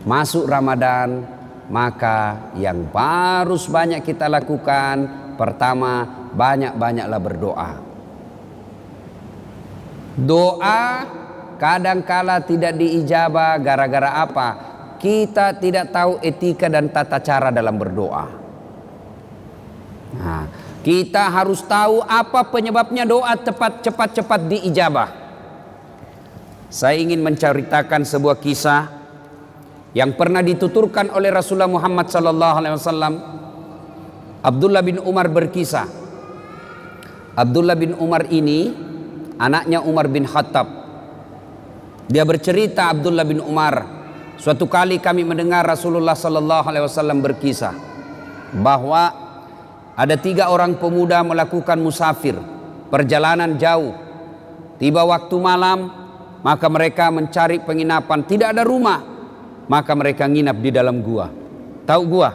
Masuk Ramadan, maka yang harus banyak kita lakukan, pertama, banyak-banyaklah berdoa. Doa kadangkala tidak diijabah gara-gara apa? Kita tidak tahu etika dan tata cara dalam berdoa. Nah, kita harus tahu apa penyebabnya doa cepat-cepat diijabah. Saya ingin menceritakan sebuah kisah yang pernah dituturkan oleh Rasulullah Muhammad SAW. Abdullah bin Umar berkisah. Abdullah bin Umar ini anaknya Umar bin Khattab. Dia bercerita, Abdullah bin Umar, suatu kali kami mendengar Rasulullah SAW berkisah bahwa ada 3 orang pemuda melakukan musafir, perjalanan jauh. Tiba waktu malam, maka mereka mencari penginapan, tidak ada rumah, maka mereka nginap di dalam gua. Tahu gua?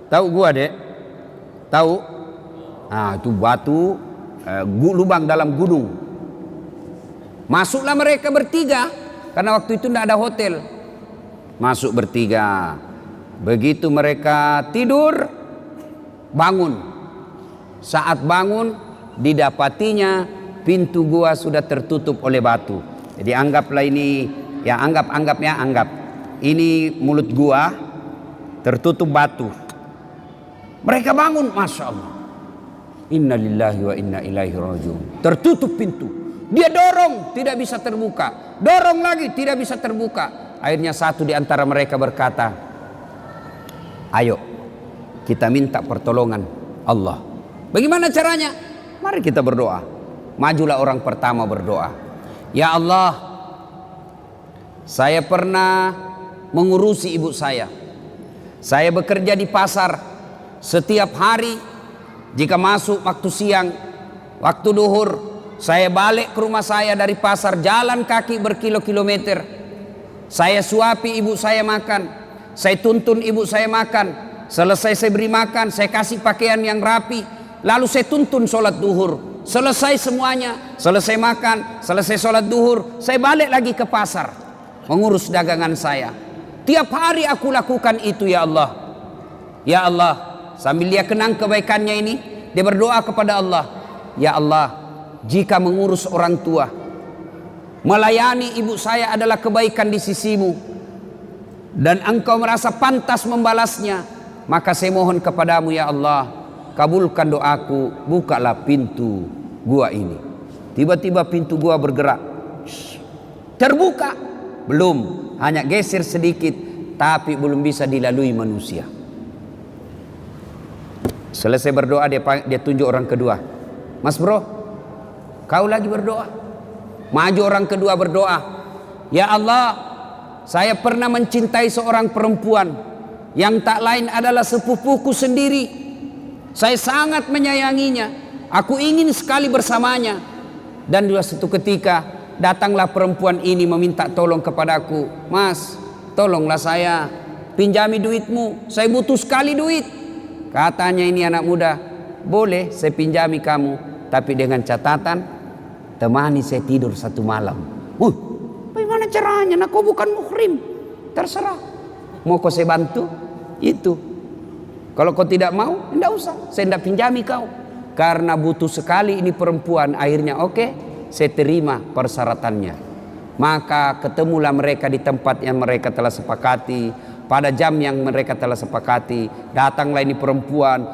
Tahu gua, Dek? Tahu? Nah, itu batu lubang dalam gunung. Masuklah mereka bertiga, karena waktu itu tidak ada hotel. Masuk bertiga. Begitu mereka tidur, bangun. Saat bangun, didapatinya pintu gua sudah tertutup oleh batu. Jadi anggaplah ini, ya anggap ini mulut gua tertutup batu. Mereka bangun, Masya Allah. Inna lillahi wa inna ilaihi rajiun. Tertutup pintu. Dia dorong, tidak bisa terbuka. Dorong lagi, tidak bisa terbuka. Akhirnya satu di antara mereka berkata, ayo kita minta pertolongan Allah. Bagaimana caranya? Mari kita berdoa. Majulah orang pertama berdoa. Ya Allah, saya pernah mengurusi ibu saya. Saya bekerja di pasar. Setiap hari, jika masuk waktu siang, waktu duhur, saya balik ke rumah saya dari pasar, jalan kaki berkilo-kilometer. Saya suapi ibu saya makan, saya tuntun ibu saya makan. Selesai saya beri makan, saya kasih pakaian yang rapi, lalu saya tuntun sholat duhur. Selesai semuanya, selesai makan, selesai sholat duhur, saya balik lagi ke pasar, mengurus dagangan saya. Tiap hari aku lakukan itu, ya Allah. Ya Allah, sambil dia kenang kebaikannya ini, dia berdoa kepada Allah. Ya Allah, jika mengurus orang tua, melayani ibu saya adalah kebaikan di sisimu, dan engkau merasa pantas membalasnya, maka saya mohon kepadamu, ya Allah, kabulkan doaku, bukalah pintu gua ini. Tiba-tiba pintu gua bergerak. Terbuka. Belum, hanya geser sedikit, tapi belum bisa dilalui manusia. Selesai berdoa, dia tunjuk orang kedua. Mas bro, kau lagi berdoa. Maju orang kedua berdoa. Ya Allah, saya pernah mencintai seorang perempuan yang tak lain adalah sepupuku sendiri. Saya sangat menyayanginya. Aku ingin sekali bersamanya. Dan di suatu ketika datanglah perempuan ini meminta tolong kepadaku. Mas, tolonglah saya, pinjami duitmu. Saya butuh sekali duit. Katanya ini anak muda, boleh saya pinjami kamu, tapi dengan catatan temani saya tidur 1 malam. Bagaimana caranya? Nah, kau bukan muhrim. Terserah. Mau kau saya bantu? Itu. Kalau kau tidak mau, tidak usah. Saya tidak pinjami kau. Karena butuh sekali ini perempuan. Akhirnya oke, saya terima persyaratannya. Maka ketemulah mereka di tempat yang mereka telah sepakati. Pada jam yang mereka telah sepakati, datanglah ini perempuan.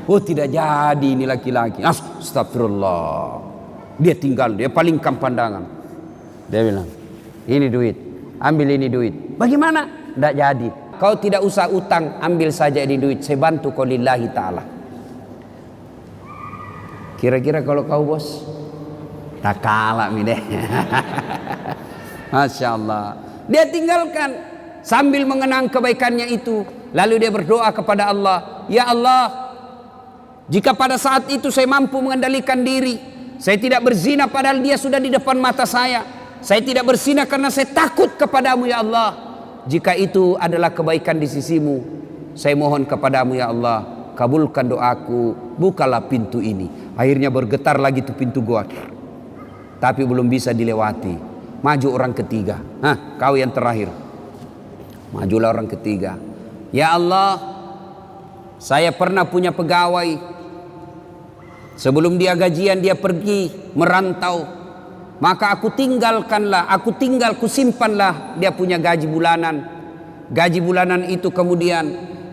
Oh, tidak jadi ini laki-laki. Astagfirullah. Dia tinggal, dia palingkan pandangan. Dia bilang, ini duit, ambil ini duit. Bagaimana? Tidak jadi. Kau tidak usah utang, ambil saja ini duit. Saya bantu kau lillahi ta'ala. Kira-kira kalau kau bos, tak kalah deh. Masya Allah. Dia tinggalkan. Sambil mengenang kebaikannya itu, lalu dia berdoa kepada Allah. Ya Allah, jika pada saat itu saya mampu mengendalikan diri, saya tidak berzina padahal dia sudah di depan mata saya. Saya tidak berzina karena saya takut kepadamu, ya Allah. Jika itu adalah kebaikan di sisimu, saya mohon kepadamu, ya Allah, kabulkan doaku, bukalah pintu ini. Akhirnya bergetar lagi tuh pintu gua, tapi belum bisa dilewati. Maju orang ketiga. Kau yang terakhir. Majulah orang ketiga. Ya Allah, saya pernah punya pegawai. Sebelum dia gajian dia pergi merantau. Maka aku simpanlah dia punya gaji bulanan. Gaji bulanan itu kemudian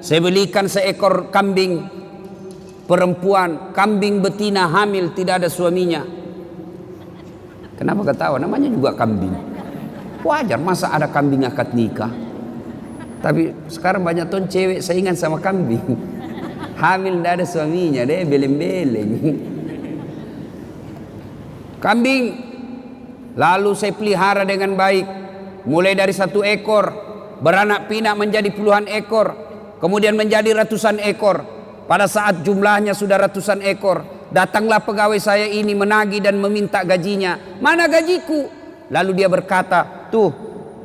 saya belikan seekor kambing perempuan, kambing betina hamil tidak ada suaminya. Kenapa ketawa? Namanya juga kambing. Wajar, masa ada kambing akad nikah. Tapi sekarang banyak tuh cewek saingan sama kambing. Hamil tidak ada suaminya, deh beleng-beleng. Kambing lalu saya pelihara dengan baik. Mulai dari 1 ekor, beranak pinak menjadi puluhan ekor, kemudian menjadi ratusan ekor. Pada saat jumlahnya sudah ratusan ekor, datanglah pegawai saya ini menagih dan meminta gajinya. Mana gajiku? Lalu dia berkata, tuh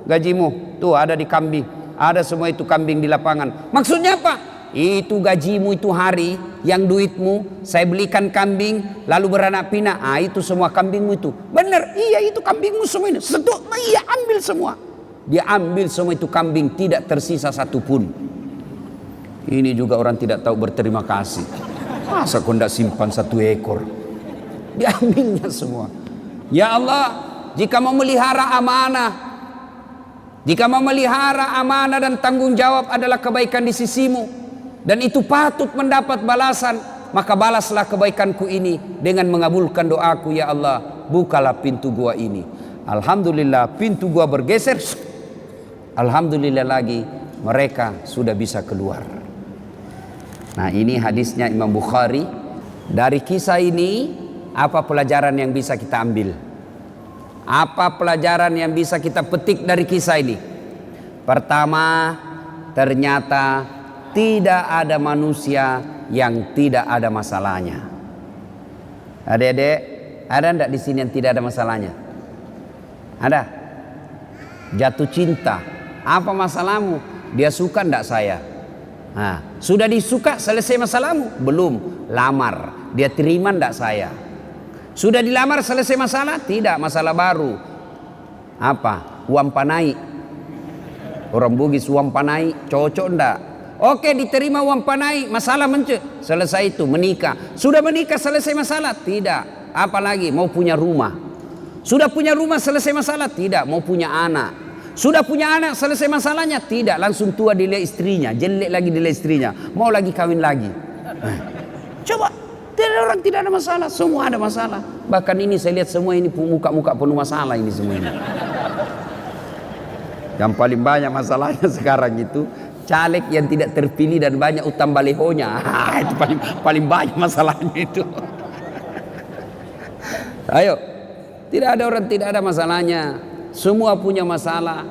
gajimu, tuh ada di kambing. Ada semua itu kambing di lapangan. Maksudnya apa? Itu gajimu itu hari yang duitmu saya belikan kambing lalu beranak pinak. Itu semua kambingmu itu. Benar, iya itu kambingmu semua ini. Seduk, iya ambil semua. Dia ambil semua itu kambing, tidak tersisa satupun. Ini juga orang tidak tahu berterima kasih. Masa kau tidak simpan 1 ekor? Diambilnya semua. Ya Allah, jika mau melihara amanah, jika memelihara amanah dan tanggung jawab adalah kebaikan di sisimu, dan itu patut mendapat balasan, maka balaslah kebaikanku ini dengan mengabulkan doaku. Ya Allah, bukalah pintu gua ini. Alhamdulillah pintu gua bergeser. Alhamdulillah lagi mereka sudah bisa keluar. Nah, ini hadisnya Imam Bukhari. Dari kisah ini apa pelajaran yang bisa kita ambil? Apa pelajaran yang bisa kita petik dari kisah ini? Pertama, ternyata tidak ada manusia yang tidak ada masalahnya. Adik-adik, ada enggak di sini yang tidak ada masalahnya? Ada? Jatuh cinta. Apa masalahmu? Dia suka enggak saya? Nah, sudah disuka, selesai masalahmu? Belum. Lamar. Dia terima enggak saya? Sudah dilamar, selesai masalah? Tidak, masalah baru. Apa? Uang panai. Orang Bugis uang panai, cocok enggak? Oke, diterima uang panai, masalah selesai itu, menikah. Sudah menikah, selesai masalah? Tidak. Apalagi mau punya rumah. Sudah punya rumah, selesai masalah? Tidak. Mau punya anak. Sudah punya anak, selesai masalahnya? Tidak. Langsung tua dilihat istrinya, jelek lagi dilihat istrinya, mau lagi kawin lagi. Coba. Tidak, orang tidak ada masalah, semua ada masalah. Bahkan ini saya lihat semua ini muka-muka penuh masalah ini semua ini. Yang paling banyak masalahnya sekarang itu caleg yang tidak terpilih dan banyak utang balihonya. Itu paling banyak masalahnya itu. Ayo, tidak ada orang tidak ada masalahnya. Semua punya masalah.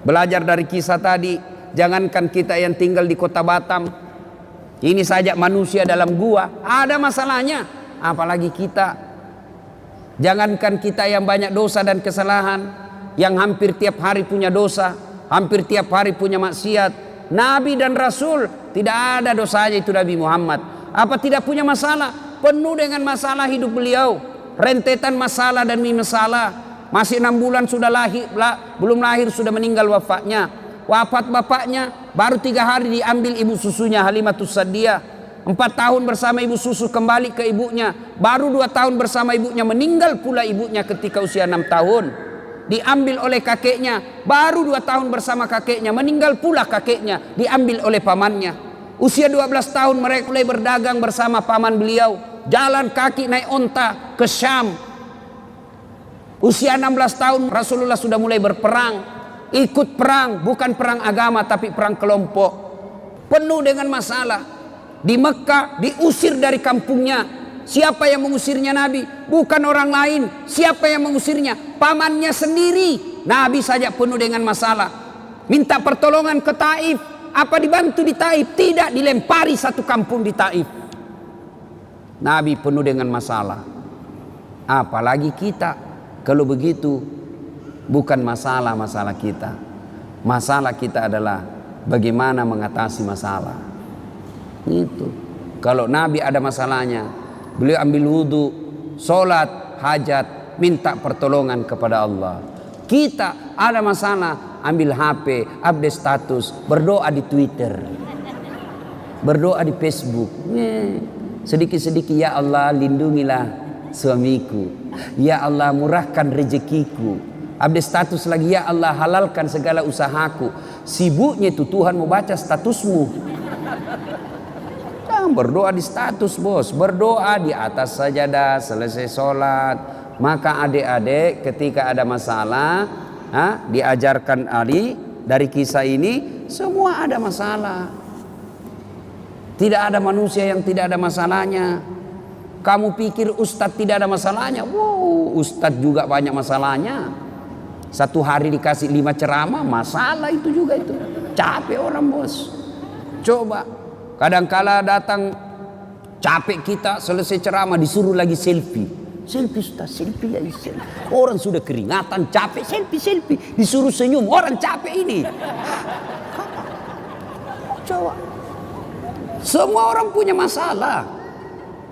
Belajar dari kisah tadi, jangankan kita yang tinggal di kota Batam, ini saja manusia dalam gua ada masalahnya, apalagi kita. Jangankan kita yang banyak dosa dan kesalahan, yang hampir tiap hari punya dosa, hampir tiap hari punya maksiat. Nabi dan Rasul tidak ada dosanya itu Nabi Muhammad. Apa tidak punya masalah? Penuh dengan masalah hidup beliau. Rentetan masalah dan masalah. Masih 6 bulan sudah lahir, belum lahir sudah meninggal wafatnya. Wafat bapaknya baru 3 hari diambil ibu susunya Halimatus Sa'diyah. 4 tahun bersama ibu susu kembali ke ibunya. Baru 2 tahun bersama ibunya, meninggal pula ibunya ketika usia 6 tahun. Diambil oleh kakeknya. Baru 2 tahun bersama kakeknya, meninggal pula kakeknya. Diambil oleh pamannya. Usia 12 tahun mereka mulai berdagang bersama paman beliau. Jalan kaki naik onta ke Syam. Usia 16 tahun Rasulullah sudah mulai berperang. Ikut perang, bukan perang agama tapi perang kelompok. Penuh dengan masalah. Di Mekah diusir dari kampungnya. Siapa yang mengusirnya Nabi? Bukan orang lain. Siapa yang mengusirnya? Pamannya sendiri. Nabi saja penuh dengan masalah. Minta pertolongan ke Taif. Apa dibantu di Taif? Tidak, dilempari satu kampung di Taif. Nabi penuh dengan masalah. Apalagi kita. Kalau begitu, bukan masalah kita. Masalah kita adalah bagaimana mengatasi masalah. Itu. Kalau Nabi ada masalahnya, beliau ambil wudu, sholat, hajat, minta pertolongan kepada Allah. Kita ada masalah, ambil HP, update status, berdoa di Twitter, berdoa di Facebook. Sedikit-sedikit, ya Allah lindungilah suamiku, ya Allah murahkan rezekiku. Update status lagi, ya Allah halalkan segala usahaku. Sibuknya itu Tuhan mau baca statusmu. Berdoa di status bos, berdoa di atas sajadah selesai sholat. Maka adik-adik ketika ada masalah, diajarkan Ali dari kisah ini, semua ada masalah. Tidak ada manusia yang tidak ada masalahnya. Kamu pikir ustadz tidak ada masalahnya? Wow, ustadz juga banyak masalahnya. Satu hari dikasih 5 ceramah, masalah itu juga itu. Capek orang bos. Coba. Kadangkala datang capek kita, selesai ceramah disuruh lagi selfie. Selfie Ustaz, selfie lagi selfie. Orang sudah keringatan, capek, selfie. Disuruh senyum, orang capek ini. Coba. Semua orang punya masalah.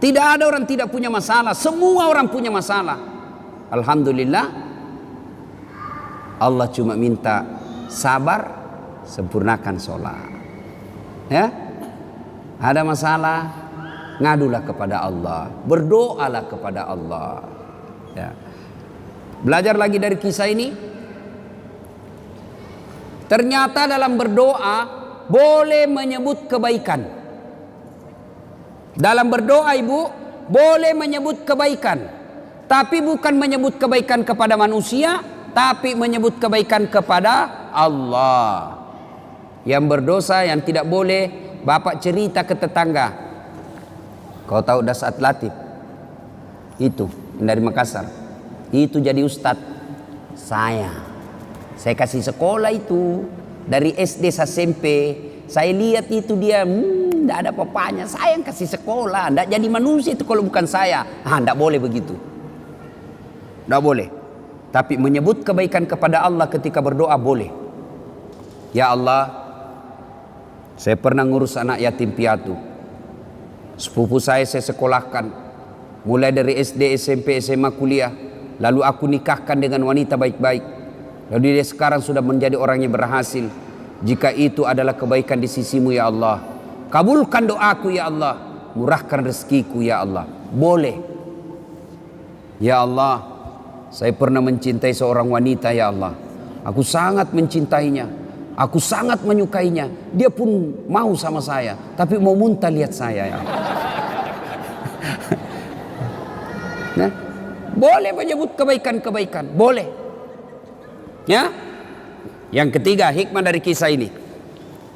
Tidak ada orang tidak punya masalah. Semua orang punya masalah. Alhamdulillah. Allah cuma minta sabar, sempurnakan sholat. Ya. Ada masalah, ngadulah kepada Allah, berdoalah kepada Allah. Ya. Belajar lagi dari kisah ini. Ternyata dalam berdoa boleh menyebut kebaikan. Dalam berdoa ibu boleh menyebut kebaikan, tapi bukan menyebut kebaikan kepada manusia, tapi menyebut kebaikan kepada Allah. Yang berdosa yang tidak boleh. Bapak cerita ke tetangga, kau tahu Dasat Latif itu dari Makassar, itu jadi ustadz saya kasih sekolah itu dari SD SMP. Saya lihat itu dia tidak ada papanya, saya yang kasih sekolah, tidak jadi manusia itu kalau bukan saya. Tidak boleh begitu, tidak boleh. Tapi menyebut kebaikan kepada Allah ketika berdoa boleh. Ya Allah, saya pernah ngurus anak yatim piatu. Sepupu saya sekolahkan. Mulai dari SD, SMP, SMA, kuliah. Lalu aku nikahkan dengan wanita baik-baik. Lalu dia sekarang sudah menjadi orang yang berhasil. Jika itu adalah kebaikan di sisimu ya Allah, kabulkan doaku ya Allah. Murahkan rezekiku ya Allah. Boleh. Ya Allah, saya pernah mencintai seorang wanita ya Allah. Aku sangat mencintainya. Aku sangat menyukainya. Dia pun mau sama saya, tapi mau muntah lihat saya ya. Nah, boleh menyebut kebaikan-kebaikan, boleh. Ya. Yang ketiga, hikmah dari kisah ini.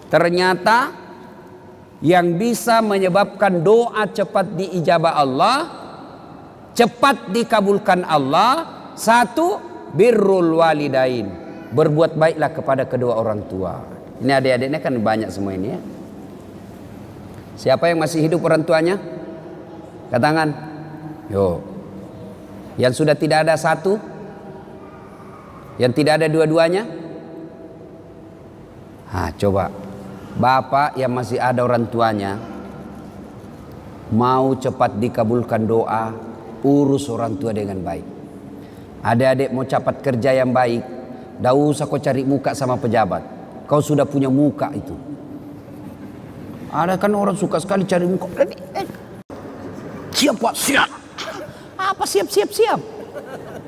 Ternyata yang bisa menyebabkan doa cepat diijabah Allah, cepat dikabulkan Allah, satu, birrul walidain. Berbuat baiklah kepada kedua orang tua. Ini adik-adiknya kan banyak semua ini ya. Siapa yang masih hidup orang tuanya? Angkat tangan. Yo. Yang sudah tidak ada satu? Yang tidak ada dua-duanya? Coba. Bapak yang masih ada orang tuanya, mau cepat dikabulkan doa, urus orang tua dengan baik. Adik-adik mau cepat kerja yang baik, tidak usah kau cari muka sama pejabat. Kau sudah punya muka itu. Ada kan orang suka sekali cari muka. Siap Pak, siap. Apa siap?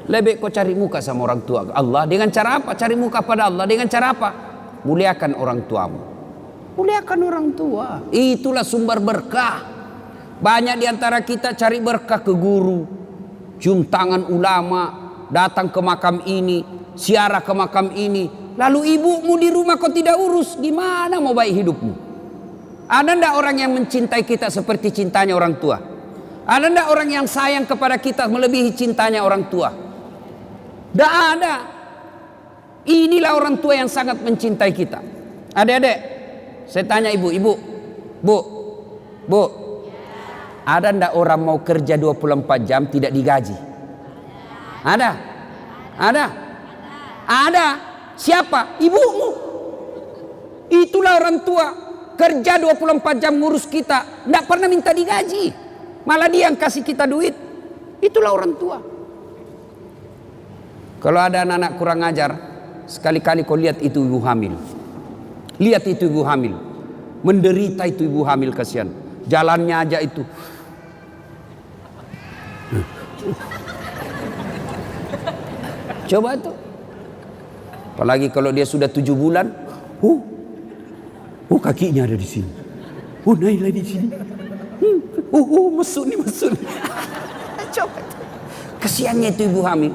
Lebih kau cari muka sama orang tua Allah. Dengan cara apa? Cari muka pada Allah. Dengan cara apa? Muliakan orang tuamu. Muliakan orang tua. Itulah sumber berkah. Banyak diantara kita cari berkah ke guru. Cium tangan ulama. Datang ke makam ini. Ziarah ke makam ini. Lalu ibumu di rumah kau tidak urus. Gimana mau baik hidupmu? Ada ndak orang yang mencintai kita seperti cintanya orang tua? Ada ndak orang yang sayang kepada kita melebihi cintanya orang tua? Tidak ada. Inilah orang tua yang sangat mencintai kita. Adik-adik, saya tanya ibu, bu, ada ndak orang mau kerja 24 jam tidak digaji? Ada. Siapa? Ibumu. Itulah orang tua. Kerja 24 jam ngurus kita. Tidak pernah minta digaji. Malah dia yang kasih kita duit. Itulah orang tua. Kalau ada anak-anak kurang ajar, sekali-kali kau lihat itu ibu hamil. Lihat itu ibu hamil. Menderita itu ibu hamil, kasihan. Jalannya aja itu. Coba tuh. Apalagi kalau dia sudah 7 bulan. Kakinya ada di sini. Naila di sini. Mesut nih, mesut. Coba tuh. Kasihannya itu ibu hamil.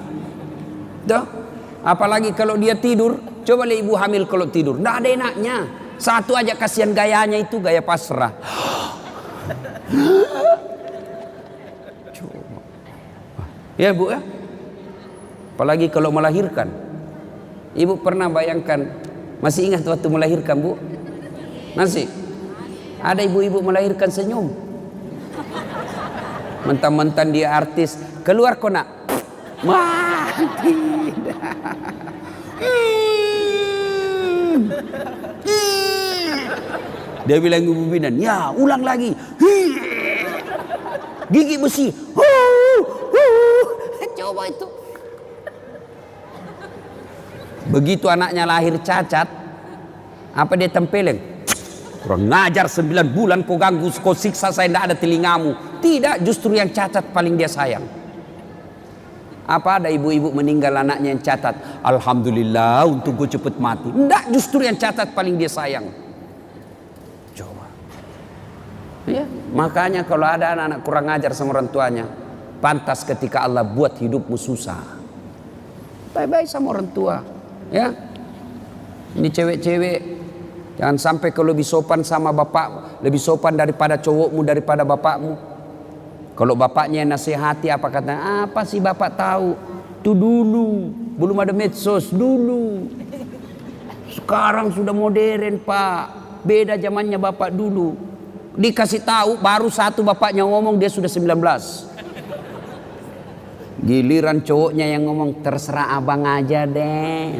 Tuh. Apalagi kalau dia tidur. Coba lihat ibu hamil kalau tidur. Nggak ada enaknya. Satu aja kasihan gayanya itu, gaya pasrah. Coba. Ya bu ya. Apalagi kalau melahirkan. Ibu pernah bayangkan. Masih ingat waktu melahirkan bu? Masih? Ada ibu-ibu melahirkan senyum. Mentang-mentang dia artis. Keluar kau nak. Wah, tidak. Dia bilang ibu bidan, ya ulang lagi. Gigi besi. Coba itu. Begitu anaknya lahir cacat, apa dia tempeleng? Kurang ngajar, 9 bulan kau ganggu, kau siksa saya, tidak ada telingamu. Tidak, justru yang cacat paling dia sayang. Apa ada ibu-ibu meninggal anaknya yang cacat? Alhamdulillah untuk gue cepet mati. Tidak, justru yang cacat paling dia sayang. Coba. Ya, makanya kalau ada anak-anak kurang ngajar sama orang tuanya, pantas ketika Allah buat hidupmu susah. Baik-baik sama orang tua. Ya, ini cewek-cewek, jangan sampai kau lebih sopan sama bapak, lebih sopan daripada cowokmu, daripada bapakmu. Kalau bapaknya nasihati, apa katanya? Apa sih bapak tahu? Itu dulu, belum ada medsos dulu. Sekarang sudah modern pak, beda zamannya bapak dulu. Dikasih tahu, baru satu bapaknya ngomong dia sudah 19. Giliran cowoknya yang ngomong, terserah abang aja deh.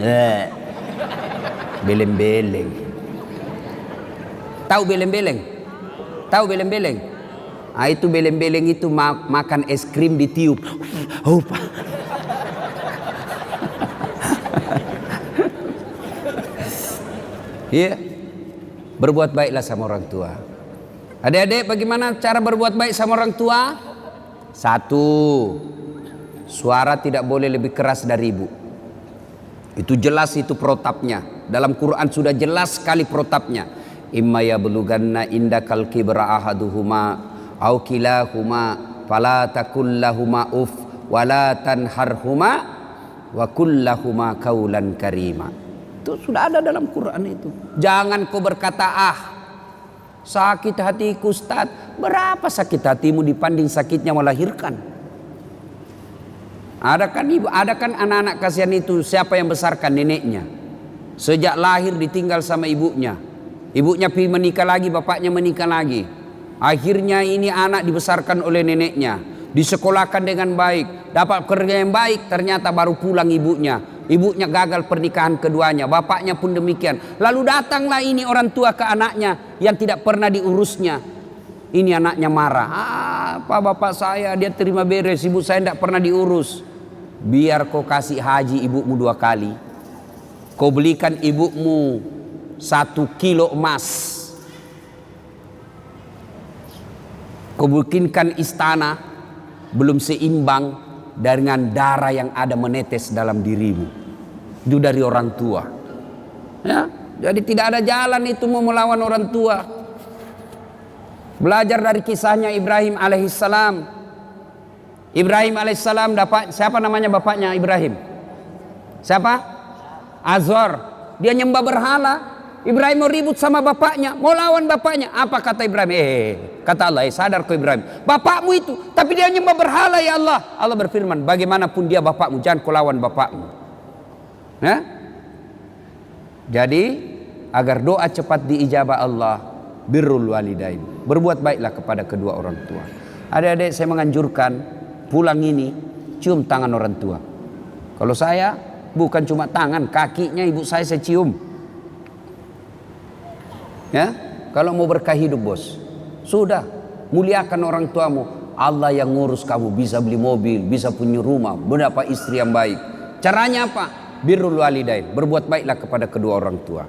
Beleng-beleng. Tahu beleng-beleng? Tahu beleng-beleng? Ah, itu beleng-beleng itu makan es krim ditiup. Iya. Berbuat baiklah sama orang tua. Adik-adik, bagaimana cara berbuat baik sama orang tua? 1. Suara tidak boleh lebih keras dari ibu. Itu jelas, itu protapnya. Dalam Quran sudah jelas sekali protapnya. Imma yablughanna indakal kibra ahaduhuma au kilahuma fala takul lahuma uf wala tanharhuma wa kullahuma qaulan karima. Itu sudah ada dalam Quran itu. Jangan kau berkata sakit hatiku Ustaz. Berapa sakit hatimu dibanding sakitnya melahirkan? Ada kan anak-anak kasihan itu, siapa yang besarkan? Neneknya. Sejak lahir ditinggal sama ibunya. Ibunya pergi menikah lagi, bapaknya menikah lagi. Akhirnya ini anak dibesarkan oleh neneknya, disekolahkan dengan baik, dapat kerja yang baik, ternyata baru pulang ibunya. Ibunya gagal pernikahan keduanya, bapaknya pun demikian. Lalu datanglah ini orang tua ke anaknya yang tidak pernah diurusnya. Ini anaknya marah. Apa bapak saya, dia terima beres, ibu saya tidak pernah diurus. Biar kau kasih haji ibumu 2 kali. Kau belikan ibumu 1 kilo emas. Kau bikinkan istana, belum seimbang dengan darah yang ada menetes dalam dirimu. Itu dari orang tua. Ya, jadi tidak ada jalan itu mau melawan orang tua. Belajar dari kisahnya Ibrahim alaihissalam. Ibrahim alaihissalam dapat, siapa namanya bapaknya Ibrahim? Siapa? Azor. Dia nyembah berhala. Ibrahim mau ribut sama bapaknya, mau lawan bapaknya. Apa kata Ibrahim? Kata Allah, sadar kau Ibrahim, bapakmu itu, tapi dia nyembah berhala ya Allah. Allah berfirman, bagaimanapun dia bapakmu, jangan kau lawan bapakmu. Nah, jadi agar doa cepat diijabah Allah, birrul walidain, berbuat baiklah kepada kedua orang tua. Adik-adik, saya menganjurkan pulang ini cium tangan orang tua. Kalau saya bukan cuma tangan, kakinya ibu saya cium. Ya, kalau mau berkah hidup bos, sudah muliakan orang tuamu. Allah yang ngurus kamu, bisa beli mobil, bisa punya rumah, mendapat istri yang baik. Caranya apa? birrul walidain, berbuat baiklah kepada kedua orang tua.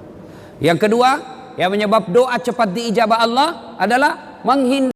Yang kedua, yang menyebab doa cepat diijabah Allah adalah menghindari